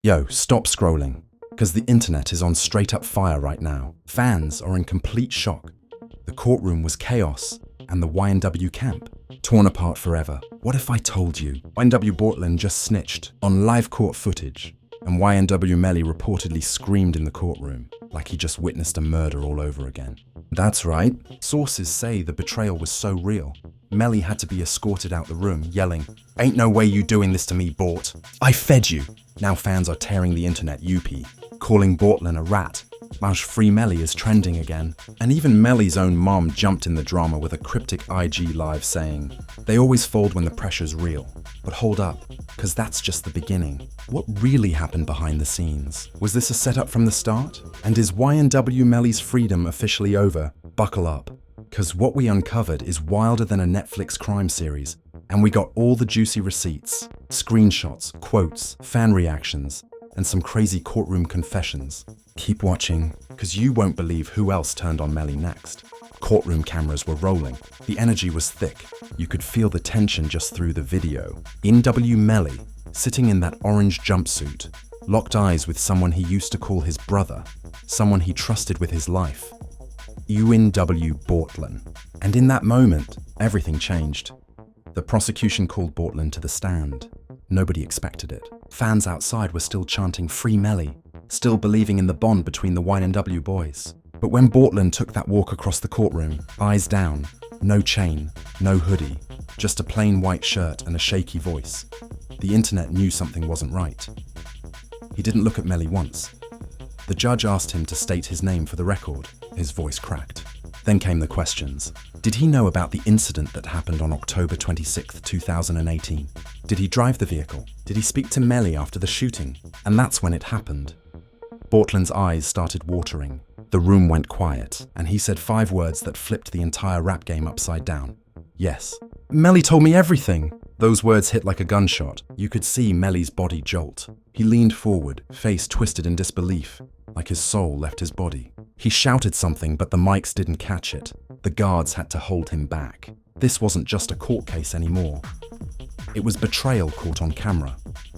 Yo, stop scrolling, because the internet is on straight up fire right now. Fans are in complete shock. The courtroom was chaos, and the YNW camp, torn apart forever. What if I told you YNW Bortlen just snitched on live court footage, and YNW Melly reportedly screamed in the courtroom, like he just witnessed a murder all over again? That's right. Sources say the betrayal was so real, Melly had to be escorted out the room, yelling, "Ain't no way you doing this to me, Bort. I fed you." Now fans are tearing the internet UP, calling Bortland a rat. Moush Free Melly is trending again. And even Melly's own mom jumped in the drama with a cryptic IG live saying, "They always fold when the pressure's real. But hold up, because that's just the beginning. What really happened behind the scenes? Was this a setup from the start? And is YNW Melly's freedom officially over? Buckle up, because what we uncovered is wilder than a Netflix crime series, and we got all the juicy receipts, screenshots, quotes, fan reactions, and some crazy courtroom confessions. Keep watching, because you won't believe who else turned on Melly next. Courtroom cameras were rolling. The energy was thick. You could feel the tension just through the video. YNW Melly, sitting in that orange jumpsuit, locked eyes with someone he used to call his brother, someone he trusted with his life. YNW Bortlen. And in that moment, everything changed. The prosecution called Bortland to the stand. Nobody expected it. Fans outside were still chanting "Free Melly," still believing in the bond between the YNW boys. But when Bortland took that walk across the courtroom, eyes down, no chain, no hoodie, just a plain white shirt and a shaky voice, the internet knew something wasn't right. He didn't look at Melly once. The judge asked him to state his name for the record. His voice cracked. Then came the questions. Did he know about the incident that happened on October 26, 2018? Did he drive the vehicle? Did he speak to Melly after the shooting? And that's when it happened. Bortland's eyes started watering. The room went quiet, and he said 5 words that flipped the entire rap game upside down. Yes. Melly told me everything. Those words hit like a gunshot. You could see Melly's body jolt. He leaned forward, face twisted in disbelief, like his soul left his body. He shouted something, but the mics didn't catch it. The guards had to hold him back. This wasn't just a court case anymore. It was betrayal caught on camera.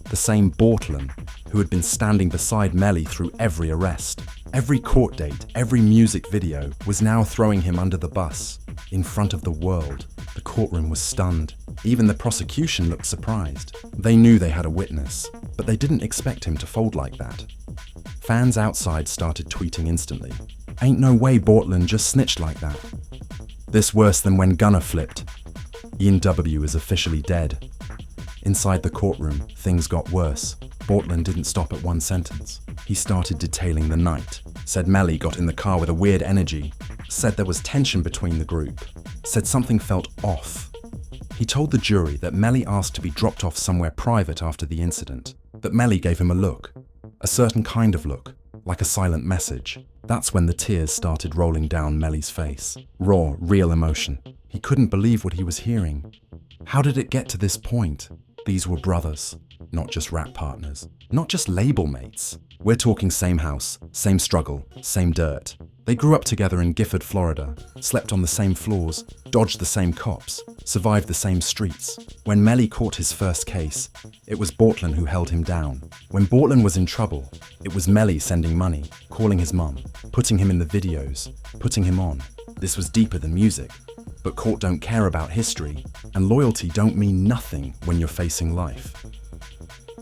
The same Bortland who had been standing beside Melly through every arrest, every court date, every music video, was now throwing him under the bus, in front of the world. The courtroom was stunned. Even the prosecution looked surprised. They knew they had a witness, but they didn't expect him to fold like that. Fans outside started tweeting instantly. "Ain't no way Bortland just snitched like that. This worse than when Gunner flipped. YNW is officially dead." Inside the courtroom, things got worse. Bortland didn't stop at one sentence. He started detailing the night. Said Melly got in the car with a weird energy. Said there was tension between the group. Said something felt off. He told the jury that Melly asked to be dropped off somewhere private after the incident. That Melly gave him a look. A certain kind of look, like a silent message. That's when the tears started rolling down Melly's face. Raw, real emotion. He couldn't believe what he was hearing. How did it get to this point? These were brothers, not just rap partners, not just label mates. We're talking same house, same struggle, same dirt. They grew up together in Gifford, Florida, slept on the same floors, dodged the same cops, survived the same streets. When Melly caught his first case, it was Bortland who held him down. When Bortland was in trouble, it was Melly sending money, calling his mum, putting him in the videos, putting him on. This was deeper than music. But court don't care about history, and loyalty don't mean nothing when you're facing life.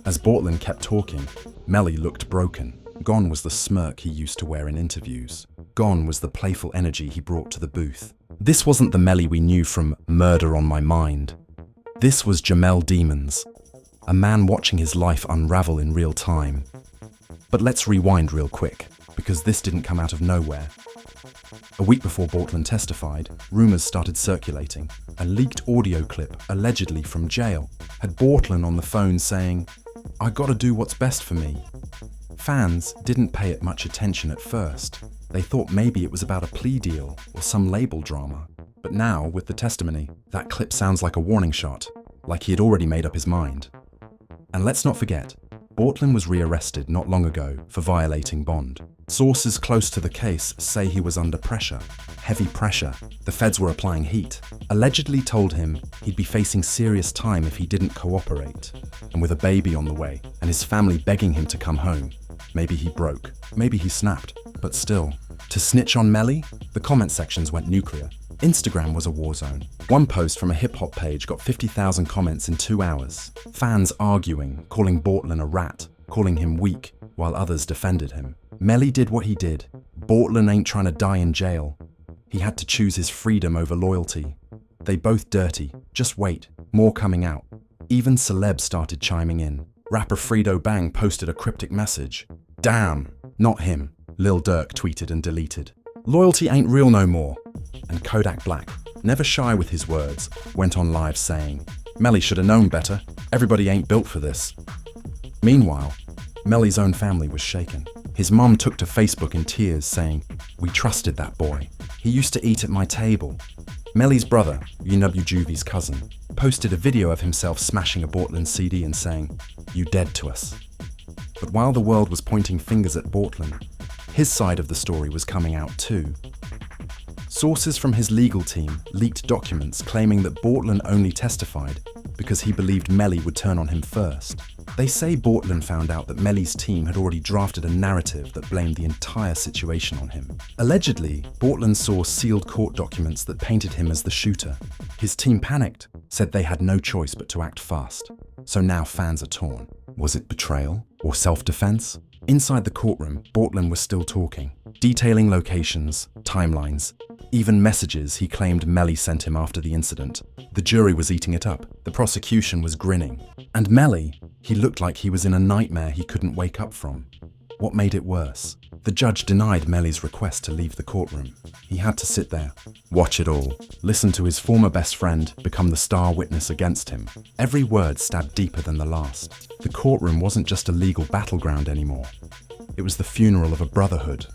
As Bortland kept talking, Melly looked broken. Gone was the smirk he used to wear in interviews. Gone was the playful energy he brought to the booth. This wasn't the Melly we knew from Murder on My Mind. This was Jamel Demons, a man watching his life unravel in real time. But let's rewind real quick, because this didn't come out of nowhere. A week before Bortlen testified, rumors started circulating. A leaked audio clip, allegedly from jail, had Bortlen on the phone saying, "I gotta do what's best for me." Fans didn't pay it much attention at first. They thought maybe it was about a plea deal or some label drama. But now, with the testimony, that clip sounds like a warning shot, like he had already made up his mind. And let's not forget, Bortland was rearrested not long ago for violating bond. Sources close to the case say he was under pressure. Heavy pressure. The feds were applying heat. Allegedly told him he'd be facing serious time if he didn't cooperate. And with a baby on the way, and his family begging him to come home, maybe he broke. Maybe he snapped. But still, to snitch on Melly? The comment sections went nuclear. Instagram was a war zone. One post from a hip-hop page got 50,000 comments in 2 hours. Fans arguing, calling Bortland a rat, calling him weak, while others defended him. Melly did what he did. Bortland ain't trying to die in jail. He had to choose his freedom over loyalty. They both dirty. Just wait. More coming out. Even celebs started chiming in. Rapper Fredo Bang posted a cryptic message. Damn, not him. Lil Durk tweeted and deleted. Loyalty ain't real no more. And Kodak Black, never shy with his words, went on live saying, Melly should have known better. Everybody ain't built for this. Meanwhile, Melly's own family was shaken. His mum took to Facebook in tears saying, we trusted that boy. He used to eat at my table. Melly's brother, YNW Juvie's cousin, posted a video of himself smashing a Bortland CD and saying, you dead to us. But while the world was pointing fingers at Bortland, his side of the story was coming out too. Sources from his legal team leaked documents claiming that Bortland only testified because he believed Melly would turn on him first. They say Bortland found out that Melly's team had already drafted a narrative that blamed the entire situation on him. Allegedly, Bortland saw sealed court documents that painted him as the shooter. His team panicked, said they had no choice but to act fast. So now fans are torn. Was it betrayal or self-defense? Inside the courtroom, Bortland was still talking, detailing locations, timelines, even messages he claimed Melly sent him after the incident. The jury was eating it up. The prosecution was grinning. And Melly, he looked like he was in a nightmare he couldn't wake up from. What made it worse? The judge denied Melly's request to leave the courtroom. He had to sit there, watch it all, listen to his former best friend become the star witness against him. Every word stabbed deeper than the last. The courtroom wasn't just a legal battleground anymore. It was the funeral of a brotherhood.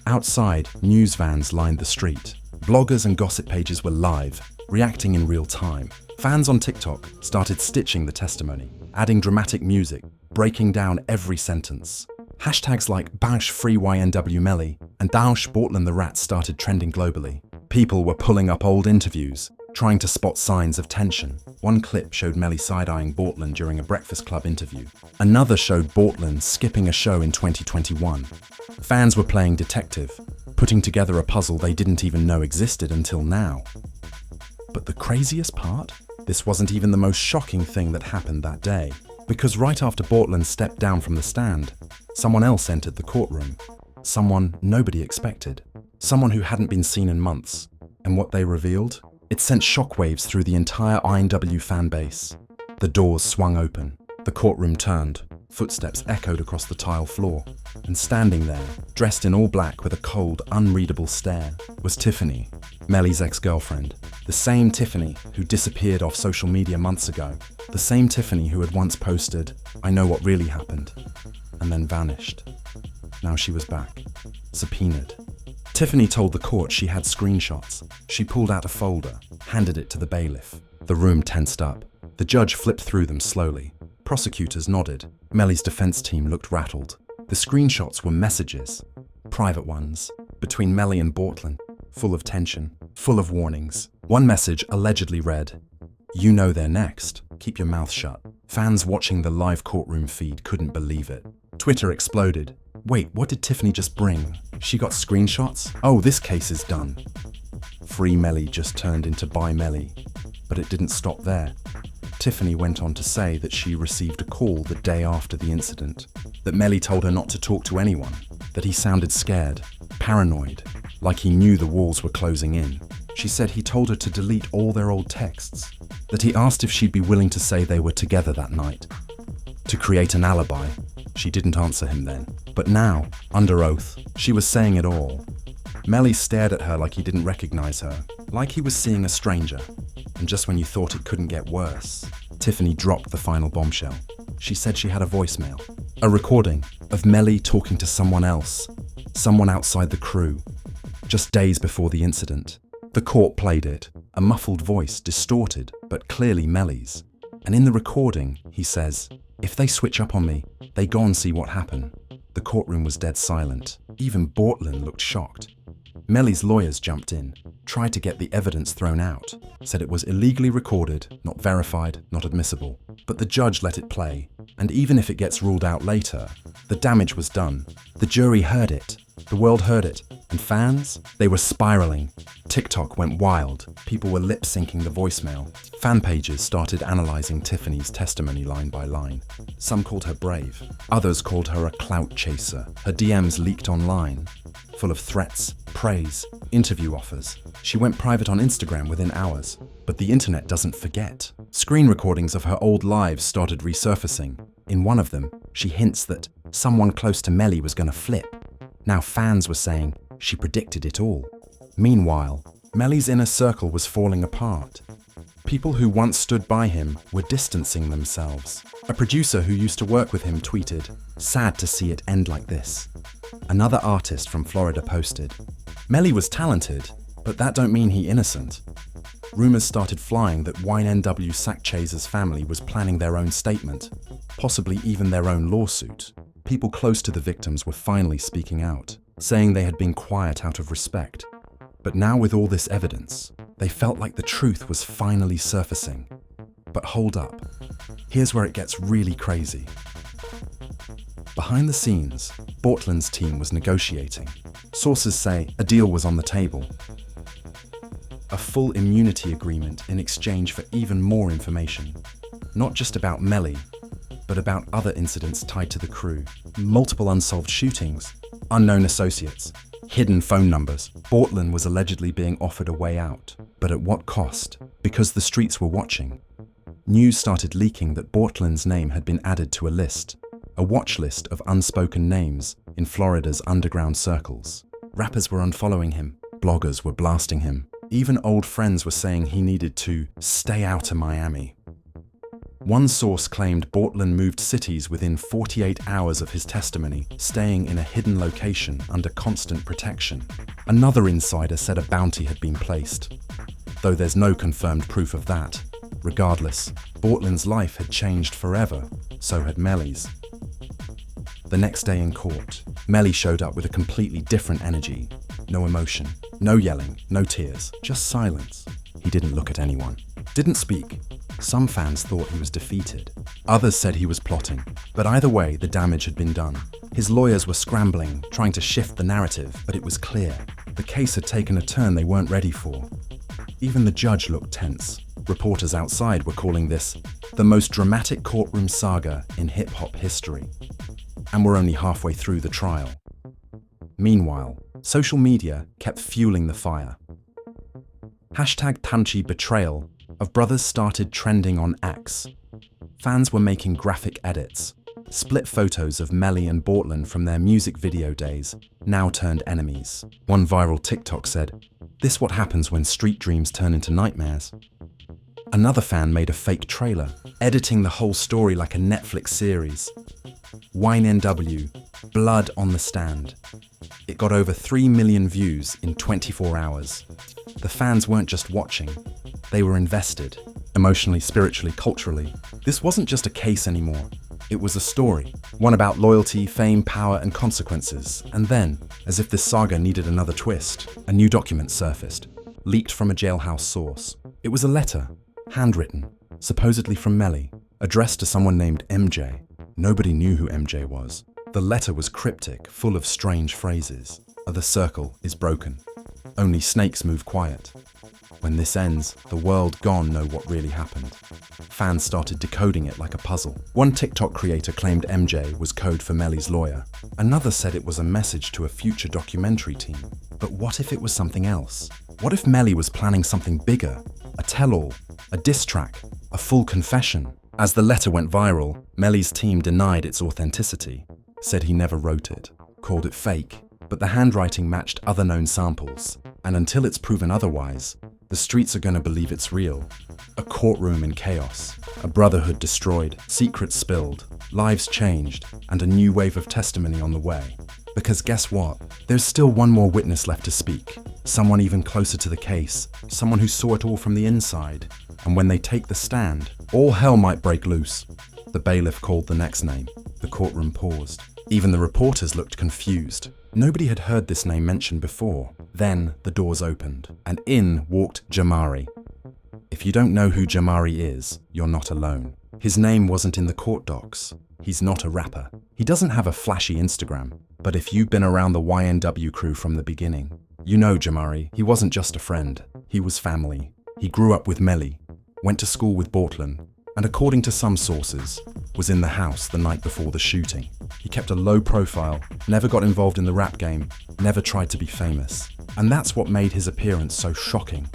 Outside, news vans lined the street. Bloggers and gossip pages were live, reacting in real time. Fans on TikTok started stitching the testimony, adding dramatic music, breaking down every sentence. Hashtags like Bausch Free YNW Melly and Bausch Bortlen the Rat started trending globally. People were pulling up old interviews, trying to spot signs of tension. One clip showed Melly side-eyeing Bortland during a Breakfast Club interview. Another showed Bortland skipping a show in 2021. Fans were playing detective, putting together a puzzle they didn't even know existed until now. But the craziest part? This wasn't even the most shocking thing that happened that day. Because right after Bortland stepped down from the stand, someone else entered the courtroom. Someone nobody expected. Someone who hadn't been seen in months. And what they revealed? It sent shockwaves through the entire YNW fan base. The doors swung open. The courtroom turned. Footsteps echoed across the tile floor. And standing there, dressed in all black with a cold, unreadable stare, was Tiffany, Melly's ex-girlfriend. The same Tiffany who disappeared off social media months ago. The same Tiffany who had once posted, "I know what really happened," and then vanished. Now she was back, subpoenaed. Tiffany told the court she had screenshots. She pulled out a folder, handed it to the bailiff. The room tensed up. The judge flipped through them slowly. Prosecutors nodded. Melly's defense team looked rattled. The screenshots were messages, private ones, between Melly and Bortland, full of tension, full of warnings. One message allegedly read, "You know they're next. Keep your mouth shut." Fans watching the live courtroom feed couldn't believe it. Twitter exploded. Wait, what did Tiffany just bring? She got screenshots? Oh, this case is done. Free Melly just turned into Buy Melly. But it didn't stop there. Tiffany went on to say that she received a call the day after the incident, that Melly told her not to talk to anyone, that he sounded scared, paranoid, like he knew the walls were closing in. She said he told her to delete all their old texts, that he asked if she'd be willing to say they were together that night, to create an alibi. She didn't answer him then. But now, under oath, she was saying it all. Melly stared at her like he didn't recognize her, like he was seeing a stranger. And just when you thought it couldn't get worse, Tiffany dropped the final bombshell. She said she had a voicemail, a recording of Melly talking to someone else, someone outside the crew, just days before the incident. The court played it, a muffled voice, distorted, but clearly Melly's. And in the recording, he says, If they switch up on me, they go and see what happened. The courtroom was dead silent. Even Bortland looked shocked. Melly's lawyers jumped in, tried to get the evidence thrown out, said it was illegally recorded, not verified, not admissible. But the judge let it play, and even if it gets ruled out later, the damage was done. The jury heard it, the world heard it, and fans? They were spiraling. TikTok went wild. People were lip-syncing the voicemail. Fan pages started analyzing Tiffany's testimony line by line. Some called her brave. Others called her a clout chaser. Her DMs leaked online, full of threats, praise, interview offers. She went private on Instagram within hours. But the internet doesn't forget. Screen recordings of her old lives started resurfacing. In one of them, she hints that someone close to Melly was going to flip. Now fans were saying she predicted it all. Meanwhile, Melly's inner circle was falling apart. People who once stood by him were distancing themselves. A producer who used to work with him tweeted, "Sad to see it end like this." Another artist from Florida posted, "Melly was talented, but that don't mean he innocent." Rumors started flying that YNW Sackchaser's family was planning their own statement, possibly even their own lawsuit. People close to the victims were finally speaking out, saying they had been quiet out of respect. But now with all this evidence, they felt like the truth was finally surfacing. But hold up, here's where it gets really crazy. Behind the scenes, Bortland's team was negotiating. Sources say a deal was on the table. A full immunity agreement in exchange for even more information. Not just about Melly, but about other incidents tied to the crew. Multiple unsolved shootings, unknown associates, hidden phone numbers. Bortland was allegedly being offered a way out. But at what cost? Because the streets were watching. News started leaking that Bortland's name had been added to a list, a watch list of unspoken names in Florida's underground circles. Rappers were unfollowing him, bloggers were blasting him. Even old friends were saying he needed to stay out of Miami. One source claimed Bortland moved cities within 48 hours of his testimony, staying in a hidden location under constant protection. Another insider said a bounty had been placed, though there's no confirmed proof of that. Regardless, Bortland's life had changed forever, so had Melly's. The next day in court, Melly showed up with a completely different energy. No emotion, no yelling, no tears, just silence. He didn't look at anyone, didn't speak. Some fans thought he was defeated. Others said he was plotting. But either way, the damage had been done. His lawyers were scrambling, trying to shift the narrative, but it was clear. The case had taken a turn they weren't ready for. Even the judge looked tense. Reporters outside were calling this the most dramatic courtroom saga in hip-hop history. And we're only halfway through the trial. Meanwhile, social media kept fueling the fire. #Tanchi betrayal of brothers started trending on X. Fans were making graphic edits. Split photos of Melly and Bortland from their music video days now turned enemies. One viral TikTok said, "This what happens when street dreams turn into nightmares." Another fan made a fake trailer, editing the whole story like a Netflix series. YNW, Blood on the Stand. It got over 3 million views in 24 hours. The fans weren't just watching, they were invested. Emotionally, spiritually, culturally. This wasn't just a case anymore. It was a story. One about loyalty, fame, power, and consequences. And then, as if this saga needed another twist, a new document surfaced, leaked from a jailhouse source. It was a letter, handwritten, supposedly from Melly, addressed to someone named MJ. Nobody knew who MJ was. The letter was cryptic, full of strange phrases. The circle is broken. Only snakes move quiet. When this ends, the world gone know what really happened. Fans started decoding it like a puzzle. One TikTok creator claimed MJ was code for Melly's lawyer. Another said it was a message to a future documentary team. But what if it was something else? What if Melly was planning something bigger? A tell-all, a diss track, a full confession? As the letter went viral, Melly's team denied its authenticity, said he never wrote it, called it fake. But the handwriting matched other known samples, and until it's proven otherwise, the streets are going to believe it's real. A courtroom in chaos, a brotherhood destroyed, secrets spilled, lives changed, and a new wave of testimony on the way. Because guess what? There's still one more witness left to speak. Someone even closer to the case, someone who saw it all from the inside. And when they take the stand, all hell might break loose. The bailiff called the next name. The courtroom paused. Even the reporters looked confused. Nobody had heard this name mentioned before. Then the doors opened, and in walked Jamari. If you don't know who Jamari is, you're not alone. His name wasn't in the court docs. He's not a rapper. He doesn't have a flashy Instagram. But if you've been around the YNW crew from the beginning, you know Jamari. He wasn't just a friend. He was family. He grew up with Melly, went to school with Bortland, and according to some sources, was in the house the night before the shooting. He kept a low profile, never got involved in the rap game, never tried to be famous. And that's what made his appearance so shocking.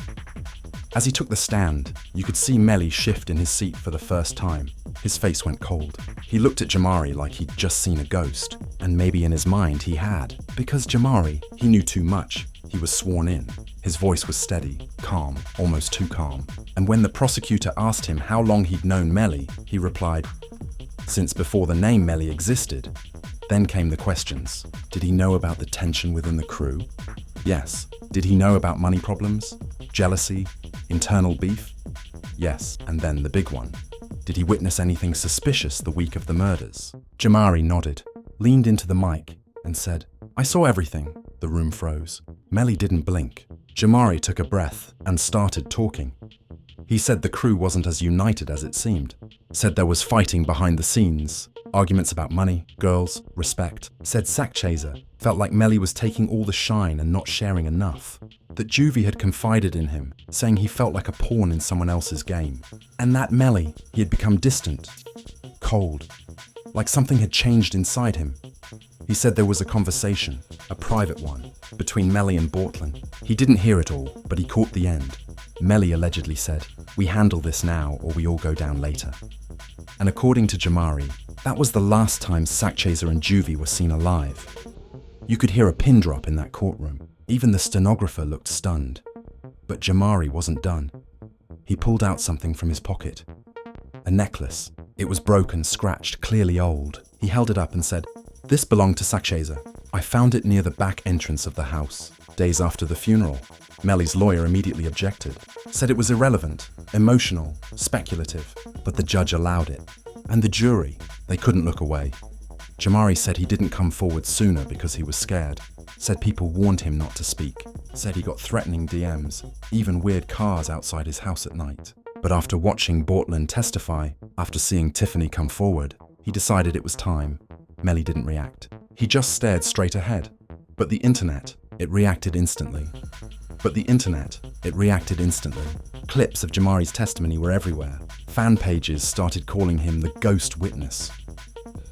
As he took the stand, you could see Melly shift in his seat for the first time. His face went cold. He looked at Jamari like he'd just seen a ghost. And maybe in his mind he had. Because Jamari, he knew too much. He was sworn in. His voice was steady, calm, almost too calm. And when the prosecutor asked him how long he'd known Melly, he replied, "Since before the name Melly existed." Then came the questions. Did he know about the tension within the crew? Yes. Did he know about money problems? Jealousy? Internal beef? Yes. And then the big one. Did he witness anything suspicious the week of the murders? Jamari nodded, leaned into the mic, and said, "I saw everything." The room froze. Melly didn't blink. Jamari took a breath and started talking. He said the crew wasn't as united as it seemed. Said there was fighting behind the scenes, arguments about money, girls, respect. Said Sackchaser felt like Melly was taking all the shine and not sharing enough. That Juvie had confided in him, saying he felt like a pawn in someone else's game. And that Melly, he had become distant, cold, like something had changed inside him. He said there was a conversation, a private one, between Melly and Bortland. He didn't hear it all, but he caught the end. Melly allegedly said, "We handle this now or we all go down later." And according to Jamari, that was the last time Sackchaser and Juvie were seen alive. You could hear a pin drop in that courtroom. Even the stenographer looked stunned. But Jamari wasn't done. He pulled out something from his pocket. A necklace. It was broken, scratched, clearly old. He held it up and said, "This belonged to Sackchaser. I found it near the back entrance of the house, days after the funeral." Melly's lawyer immediately objected, said it was irrelevant, emotional, speculative, but the judge allowed it. And the jury, they couldn't look away. Jamari said he didn't come forward sooner because he was scared, said people warned him not to speak, said he got threatening DMs, even weird cars outside his house at night. But after watching Bortlen testify, after seeing Tiffany come forward, he decided it was time. Melly didn't react. He just stared straight ahead. But the internet, it reacted instantly. Clips of Jamari's testimony were everywhere. Fan pages started calling him the ghost witness.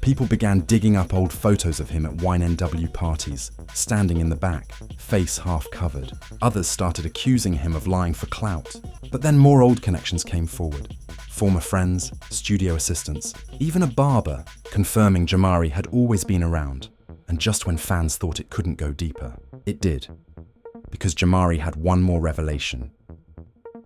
People began digging up old photos of him at YNW parties, standing in the back, face half covered. Others started accusing him of lying for clout. But then more old connections came forward. Former friends, studio assistants, even a barber, confirming Jamari had always been around. And just when fans thought it couldn't go deeper, it did. Because Jamari had one more revelation.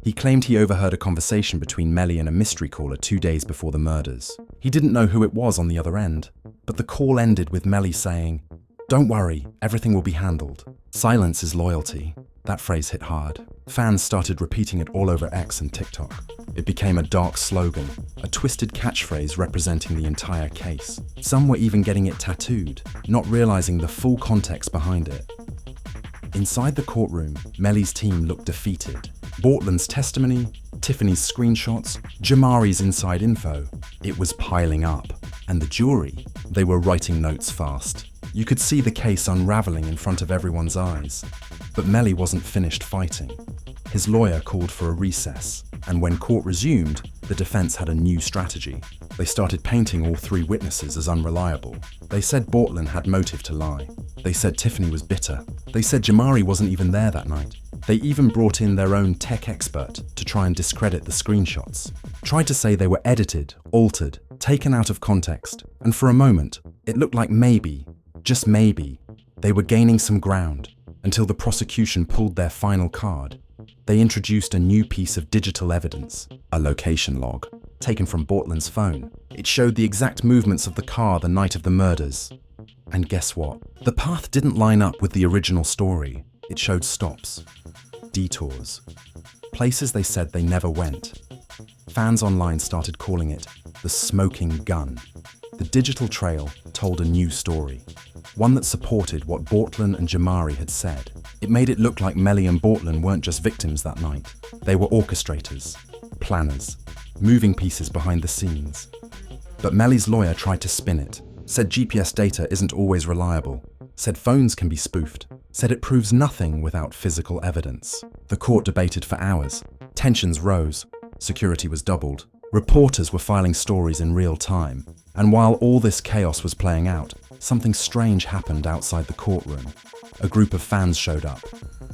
He claimed he overheard a conversation between Melly and a mystery caller 2 days before the murders. He didn't know who it was on the other end, but the call ended with Melly saying, "Don't worry, everything will be handled." Silence is loyalty. That phrase hit hard. Fans started repeating it all over X and TikTok. It became a dark slogan, a twisted catchphrase representing the entire case. Some were even getting it tattooed, not realizing the full context behind it. Inside the courtroom, Melly's team looked defeated. Bortland's testimony, Tiffany's screenshots, Jamari's inside info. It was piling up. And the jury, they were writing notes fast. You could see the case unraveling in front of everyone's eyes. But Melly wasn't finished fighting. His lawyer called for a recess, and when court resumed, the defense had a new strategy. They started painting all three witnesses as unreliable. They said Bortland had motive to lie. They said Tiffany was bitter. They said Jamari wasn't even there that night. They even brought in their own tech expert to try and discredit the screenshots. Tried to say they were edited, altered, taken out of context, and for a moment, it looked like maybe, just maybe, they were gaining some ground until the prosecution pulled their final card. They introduced a new piece of digital evidence, a location log, taken from Bortland's phone. It showed the exact movements of the car the night of the murders. And guess what? The path didn't line up with the original story. It showed stops, detours, places they said they never went. Fans online started calling it the smoking gun. The digital trail told a new story, one that supported what Bortland and Jamari had said. It made it look like Melly and Bortland weren't just victims that night. They were orchestrators, planners, moving pieces behind the scenes. But Melly's lawyer tried to spin it, said GPS data isn't always reliable, said phones can be spoofed, said it proves nothing without physical evidence. The court debated for hours. Tensions rose, security was doubled, reporters were filing stories in real time, and while all this chaos was playing out, something strange happened outside the courtroom. A group of fans showed up,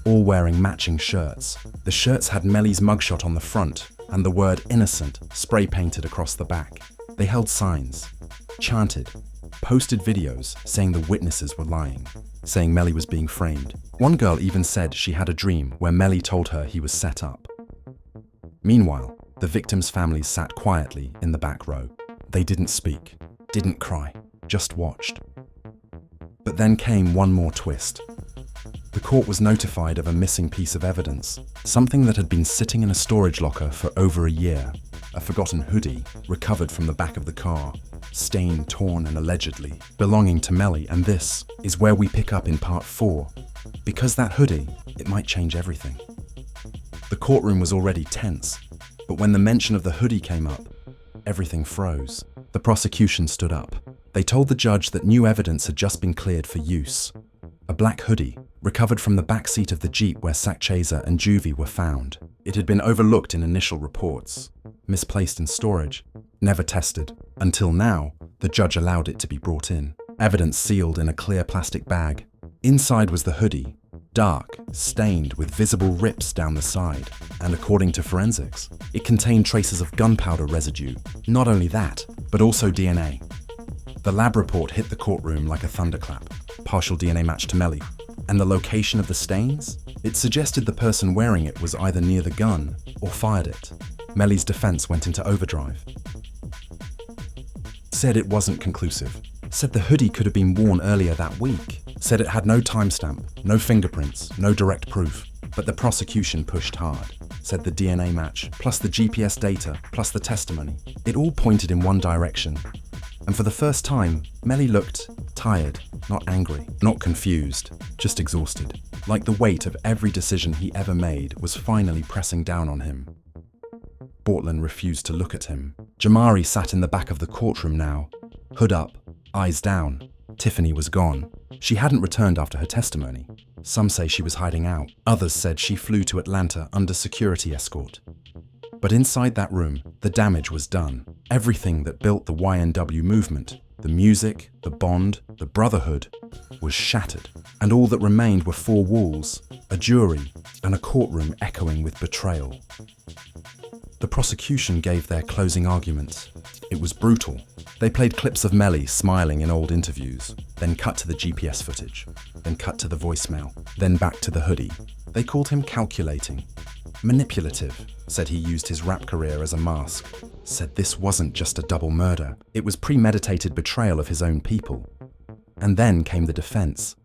all wearing matching shirts. The shirts had Melly's mugshot on the front and the word innocent spray painted across the back. They held signs, chanted, posted videos saying the witnesses were lying, saying Melly was being framed. One girl even said she had a dream where Melly told her he was set up. Meanwhile, the victims' families sat quietly in the back row. They didn't speak, didn't cry, just watched. But then came one more twist. The court was notified of a missing piece of evidence, something that had been sitting in a storage locker for over a year. A forgotten hoodie recovered from the back of the car, stained, torn, and allegedly belonging to Melly. And this is where we pick up in part 4. Because that hoodie, it might change everything. The courtroom was already tense, but when the mention of the hoodie came up, everything froze. The prosecution stood up. They told the judge that new evidence had just been cleared for use. A black hoodie, recovered from the back seat of the Jeep where Sakchazer and Juvie were found. It had been overlooked in initial reports, misplaced in storage, never tested. Until now, the judge allowed it to be brought in. Evidence sealed in a clear plastic bag. Inside was the hoodie, dark, stained with visible rips down the side, and according to forensics, it contained traces of gunpowder residue. Not only that, but also DNA. The lab report hit the courtroom like a thunderclap. Partial DNA match to Melly. And the location of the stains? It suggested the person wearing it was either near the gun or fired it. Melly's defense went into overdrive. Said it wasn't conclusive. Said the hoodie could have been worn earlier that week. Said it had no timestamp, no fingerprints, no direct proof. But the prosecution pushed hard. Said the DNA match, plus the GPS data, plus the testimony. It all pointed in one direction. And for the first time, Melly looked tired, not angry, not confused, just exhausted. Like the weight of every decision he ever made was finally pressing down on him. Bortland refused to look at him. Jamari sat in the back of the courtroom now, hood up, eyes down. Tiffany was gone. She hadn't returned after her testimony. Some say she was hiding out. Others said she flew to Atlanta under security escort. But inside that room, the damage was done. Everything that built the YNW movement, the music, the bond, the brotherhood, was shattered. And all that remained were 4 walls, a jury, and a courtroom echoing with betrayal. The prosecution gave their closing argument. It was brutal. They played clips of Melly smiling in old interviews, then cut to the GPS footage, then cut to the voicemail, then back to the hoodie. They called him calculating, manipulative, said he used his rap career as a mask, said this wasn't just a double murder, it was premeditated betrayal of his own people. And then came the defense.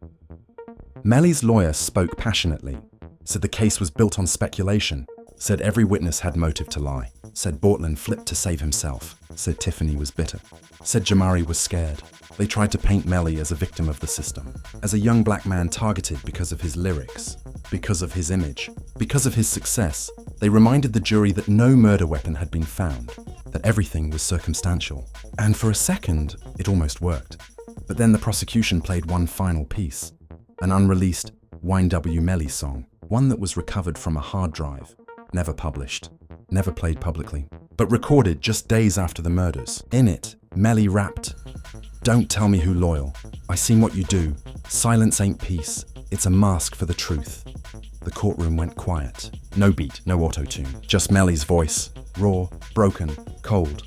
Melly's lawyer spoke passionately, said the case was built on speculation, said every witness had motive to lie, said Bortland flipped to save himself, said Tiffany was bitter, said Jamari was scared. They tried to paint Melly as a victim of the system, as a young black man targeted because of his lyrics, because of his image, because of his success. They reminded the jury that no murder weapon had been found, that everything was circumstantial. And for a second, it almost worked. But then the prosecution played one final piece, an unreleased YNW Melly song, one that was recovered from a hard drive, never published, never played publicly, but recorded just days after the murders. In it, Melly rapped, "Don't tell me who loyal. I seen what you do. Silence ain't peace. It's a mask for the truth." The courtroom went quiet. No beat, no auto-tune. Just Melly's voice, raw, broken, cold.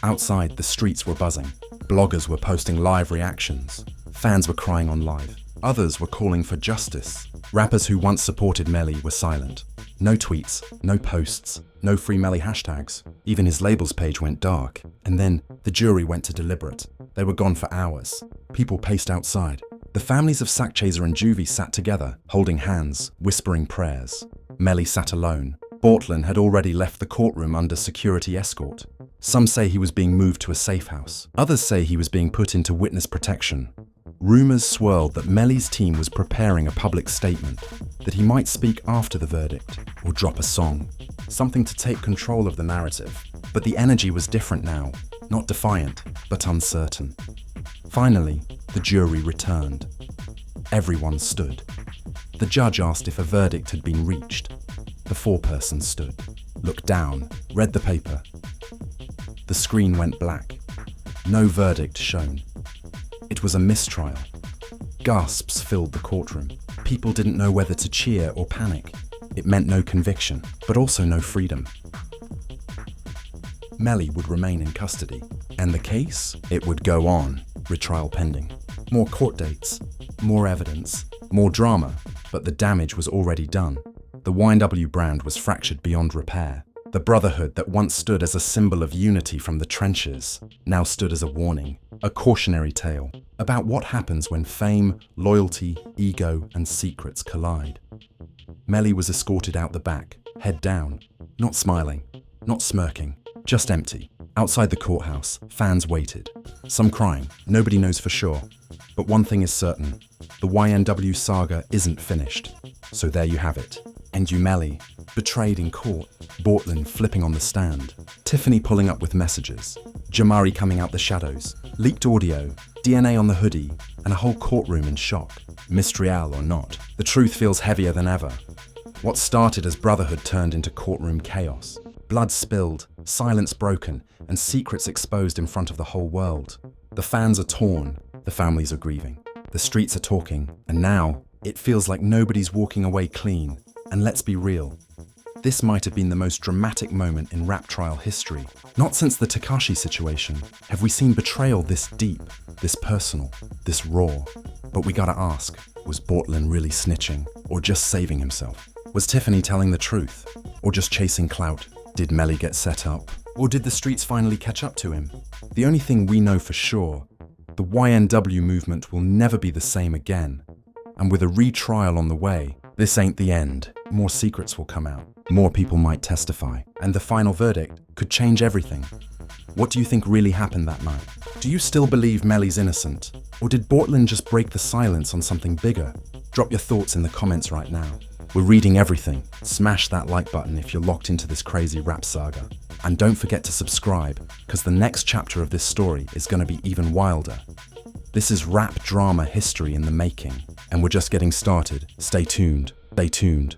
Outside, the streets were buzzing. Bloggers were posting live reactions. Fans were crying on live. Others were calling for justice. Rappers who once supported Melly were silent. No tweets, no posts, no Free Melly hashtags. Even his labels page went dark. And then the jury went to deliberate. They were gone for hours. People paced outside. The families of Sakchazer and Juvie sat together, holding hands, whispering prayers. Melly sat alone, Bortland had already left the courtroom under security escort. Some say he was being moved to a safe house. Others say he was being put into witness protection. Rumors swirled that Melly's team was preparing a public statement, that he might speak after the verdict or drop a song, something to take control of the narrative. But the energy was different now, not defiant, but uncertain. Finally, the jury returned. Everyone stood. The judge asked if a verdict had been reached. The foreperson stood, looked down, read the paper. The screen went black. No verdict shown. It was a mistrial. Gasps filled the courtroom. People didn't know whether to cheer or panic. It meant no conviction, but also no freedom. Melly would remain in custody, and the case? It would go on, retrial pending. More court dates, more evidence, more drama, but the damage was already done. The YNW brand was fractured beyond repair. The brotherhood that once stood as a symbol of unity from the trenches now stood as a warning, a cautionary tale about what happens when fame, loyalty, ego, and secrets collide. Melly was escorted out the back, head down, not smiling, not smirking, just empty. Outside the courthouse, fans waited, some crying, nobody knows for sure. But one thing is certain, the YNW saga isn't finished. So there you have it. YNW Melly, betrayed in court, Bortland flipping on the stand, Tiffany pulling up with messages, Jamari coming out the shadows, leaked audio, DNA on the hoodie, and a whole courtroom in shock. Mistrial or not, the truth feels heavier than ever. What started as brotherhood turned into courtroom chaos. Blood spilled, silence broken, and secrets exposed in front of the whole world. The fans are torn, the families are grieving, the streets are talking, and now it feels like nobody's walking away clean. And let's be real, this might have been the most dramatic moment in rap trial history. Not since the Tekashi situation have we seen betrayal this deep, this personal, this raw. But we gotta ask, was Bortland really snitching, or just saving himself? Was Tiffany telling the truth, or just chasing clout? Did Melly get set up, or did the streets finally catch up to him? The only thing we know for sure, the YNW movement will never be the same again. And with a retrial on the way, this ain't the end. More secrets will come out, more people might testify, and the final verdict could change everything. What do you think really happened that night? Do you still believe Melly's innocent? Or did Bortland just break the silence on something bigger? Drop your thoughts in the comments right now. We're reading everything. Smash that like button if you're locked into this crazy rap saga. And don't forget to subscribe, because the next chapter of this story is going to be even wilder. This is rap drama history in the making, and we're just getting started. Stay tuned. Stay tuned.